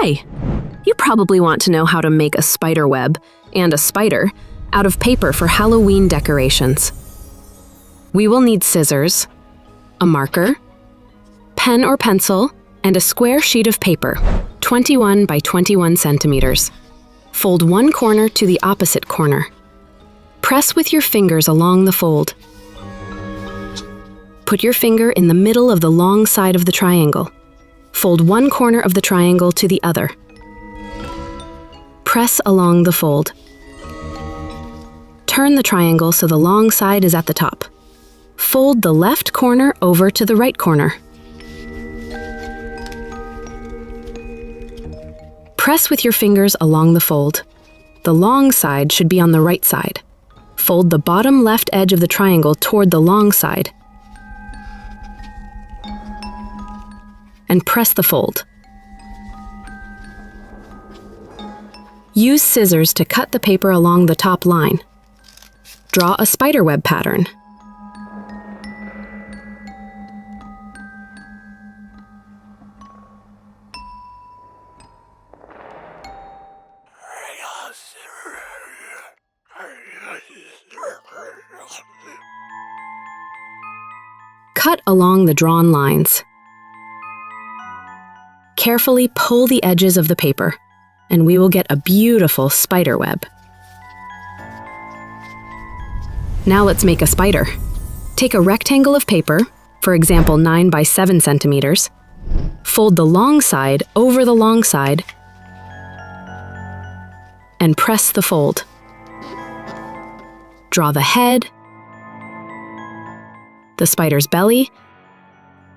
Hi! You probably want to know how to make a spider web and a spider out of paper for Halloween decorations. We will need scissors, a marker, pen or pencil, and a square sheet of paper, 21 by 21 centimeters. Fold one corner to the opposite corner. Press with your fingers along the fold. Put your finger in the middle of the long side of the triangle. Fold one corner of the triangle to the other. Press along the fold. Turn the triangle so the long side is at the top. Fold the left corner over to the right corner. Press with your fingers along the fold. The long side should be on the right side. Fold the bottom left edge of the triangle toward the long side. And press the fold. Use scissors to cut the paper along the top line. Draw a spiderweb pattern. Cut along the drawn lines. Carefully pull the edges of the paper, and we will get a beautiful spider web. Now let's make a spider. Take a rectangle of paper, for example 9 by 7 centimeters. Fold the long side over the long side, and press the fold. Draw the head, the spider's belly,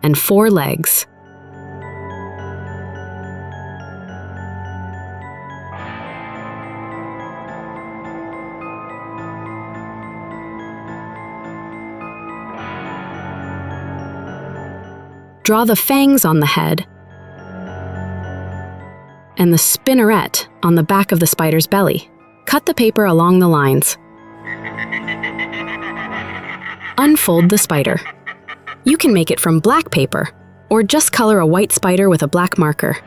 and 4 legs. Draw the fangs on the head and the spinneret on the back of the spider's belly. Cut the paper along the lines. Unfold the spider. You can make it from black paper or just color a white spider with a black marker.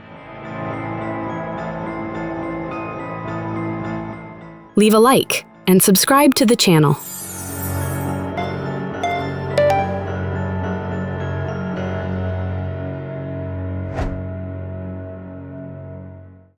Leave a like and subscribe to the channel.